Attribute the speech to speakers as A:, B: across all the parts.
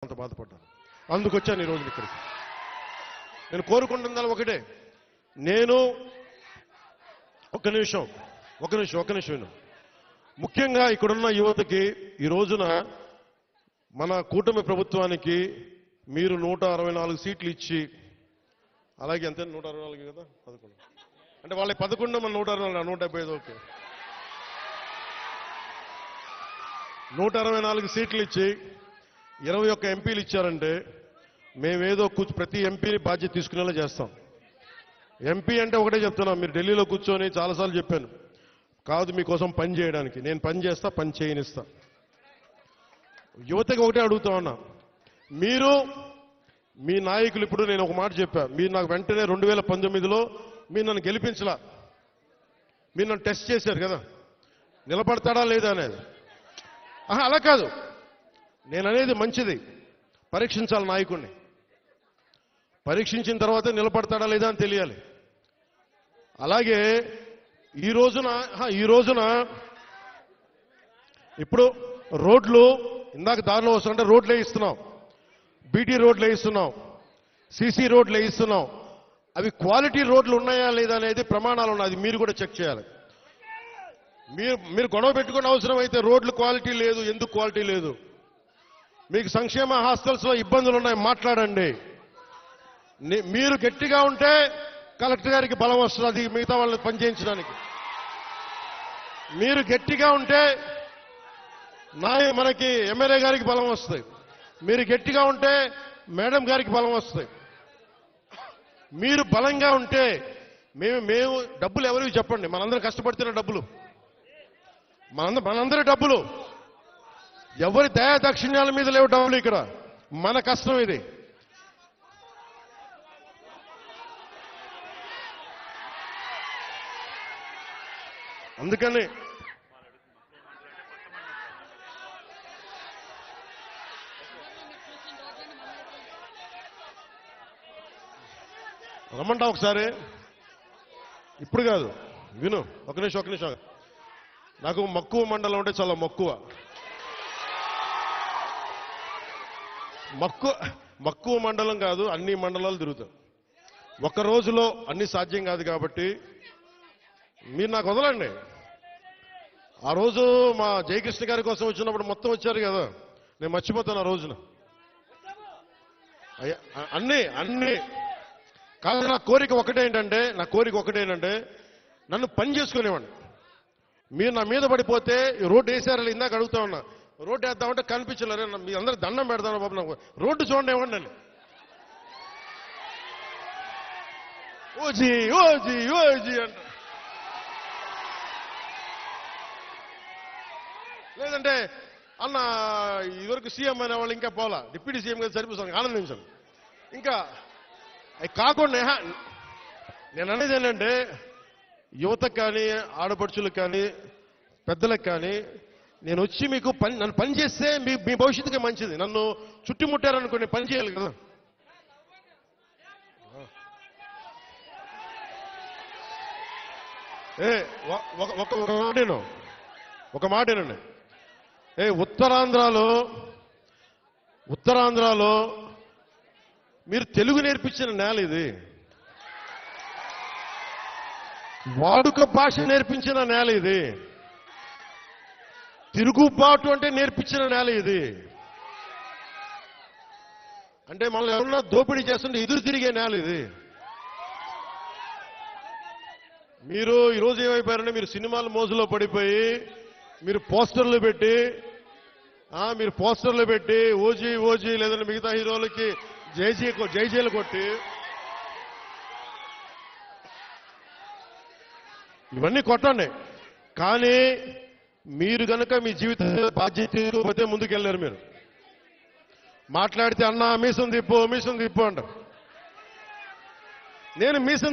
A: అంత బాధపడ్డాను. అందుకొచ్చాను ఈరోజు ఇక్కడికి. నేను కోరుకుంటున్నది ఒకటే, నేను ఒక నిమిషం విను. ముఖ్యంగా ఇక్కడున్న యువతకి ఈ రోజున మన కూటమి ప్రభుత్వానికి మీరు 164 సీట్లు ఇచ్చి, అలాగే ఎంత 164 కదా 11 అంటే వాళ్ళ 11 మన 164 175 ఓకే 164 సీట్లు ఇచ్చి 21 ఎంపీలు ఇచ్చారంటే మేమేదో ప్రతి ఎంపీని బాధ్యత తీసుకునేలా చేస్తాం. ఎంపీ అంటే ఒకటే చెప్తున్నాం, మీరు ఢిల్లీలో కూర్చొని చాలాసార్లు చెప్పాను, కాదు మీకోసం పని చేయడానికి. నేను పని చేస్తా, పని చేయనిస్తా. యువతకి ఒకటే అడుగుతా ఉన్నా, మీరు మీ నాయకులు, ఇప్పుడు నేను ఒక మాట చెప్పా, మీరు నాకు వెంటనే 2019లో మీరు నన్ను గెలిపించలా, మీరు నన్ను టెస్ట్ చేశారు కదా, నిలబడతాడా లేదా అనేది. అలా కాదు, నేను అనేది మంచిది, పరీక్షించాలి నాయకుడిని. పరీక్షించిన తర్వాత నిలబడతాడా లేదా అని తెలియాలి. అలాగే ఈ రోజున ఇప్పుడు రోడ్లు, ఇందాక దారిలో వస్తుంటే రోడ్లు వేయిస్తున్నాం, బీటీ రోడ్లు వేయిస్తున్నాం, సీసీ రోడ్లు వేయిస్తున్నాం. అవి క్వాలిటీ రోడ్లు ఉన్నాయా లేదా అనేది ప్రమాణాలు ఉన్నాయి, అది మీరు కూడా చెక్ చేయాలి. మీరు గొడవ పెట్టుకునే అవసరం అయితే రోడ్లు క్వాలిటీ లేదు, ఎందుకు క్వాలిటీ లేదు, మీకు సంక్షేమ హాస్టల్స్ లో ఇబ్బందులు ఉన్నాయి, మాట్లాడండి. మీరు గట్టిగా ఉంటే కలెక్టర్ గారికి బలం వస్తుంది మిగతా వాళ్ళని పనిచేయించడానికి. మీరు గట్టిగా ఉంటే మనకి ఎమ్మెల్యే గారికి బలం వస్తుంది. మీరు గట్టిగా ఉంటే మేడం గారికి బలం వస్తుంది. మీరు బలంగా ఉంటే మేము డబ్బులు ఎవరికి చెప్పండి, మనందరం కష్టపడుతున్న డబ్బులు, మనందరి డబ్బులు, ఎవరి దయా దక్షిణ్యాల మీద లేవు డబ్బులు, ఇక్కడ మన కష్టం ఇది. అందుకని రమ్మంటా ఒకసారి, ఇప్పుడు కాదు, విను, ఒక నిమిషం. నాకు మక్కువ మండలం అంటే చాలా మక్కువ మండలం కాదు, అన్ని మండలాలు తిరుగుతాం. ఒక్క రోజులో అన్ని సాధ్యం కాదు కాబట్టి మీరు నాకు వదలండి. ఆ రోజు మా జయకృష్ణ గారి కోసం వచ్చినప్పుడు మొత్తం వచ్చారు కదా, నేను మర్చిపోతాను ఆ రోజున. అన్ని కాదు, నా కోరిక ఒకటేంటంటే నన్ను పని చేసుకునేవాడిని. మీరు నా మీద పడిపోతే రోడ్డు వేసారని ఇందాక అడుగుతా ఉన్నా, రోడ్డు వేద్దామంటే కనిపించలేరు, మీ అందరూ దండం పెడతాను బాబు, నాకు రోడ్డు చూడండి ఇవ్వండి అని. ఓజీ అంట, లేదంటే అన్న ఇదివరకు సీఎం అనే వాళ్ళు ఇంకా పోలా, డిప్యూటీ సీఎం గారు సరిపోతాను, ఆనందించాను. ఇంకా అవి కాకుండా నేను అనేది ఏంటంటే, యువతకు కానీ, ఆడపడుచులకు కానీ, పెద్దలకు కానీ, నేను వచ్చి మీకు నన్ను పని చేస్తే మీ భవిష్యత్తుకే మంచిది. నన్ను చుట్టుముట్టారనుకో, నేను పని చేయాలి కదా. ఒక మాటేనండి, ఉత్తరాంధ్రలో మీరు తెలుగు నేర్పించిన నేల ఇది, వాడుక భాష నేర్పించిన నేల ఇది, తిరుగుబాటు అంటే నేర్పించిన నేల ఇది. అంటే మనల్ని ఎవరన్నా దోపిడీ చేస్తుంటే ఎదురు తిరిగే నేల ఇది. మీరు ఈరోజు ఏమైపోయారంటే, మీరు సినిమాల మోజులో పడిపోయి మీరు పోస్టర్లు పెట్టి ఓజీ లేదంటే మిగతా హీరోలకి జైజీలు కొట్టి ఇవన్నీ కొట్టండి. కానీ మీరు కనుక మీ జీవిత బాధ్యత తీసుకోకపోతే ముందుకెళ్ళారు. మీరు మాట్లాడితే అన్నా మీసం తిప్పు అంటారు. నేను మీసం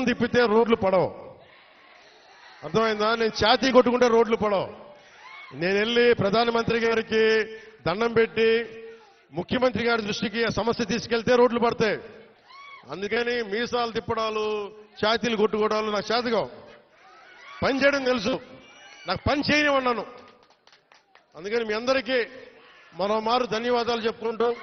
A: తిప్పితే రోడ్లు పడవు, అర్థమైందా? నేను ఛాతీ కొట్టుకుంటే రోడ్లు పడవు. నేను వెళ్ళి ప్రధానమంత్రి గారికి దండం పెట్టి ముఖ్యమంత్రి గారి దృష్టికి ఆ సమస్య తీసుకెళ్తే రోడ్లు పడతాయి. అందుకని మీసాలు తిప్పడాలు, ఛాతీలు కొట్టుకోవడాలు నాకు చేతగావు. పని చేయడం తెలుసు, నాకు పని చేయనివన్నాను. అందుకని మీ అందరికీ మరోమారు ధన్యవాదాలు చెప్పుకుంటూ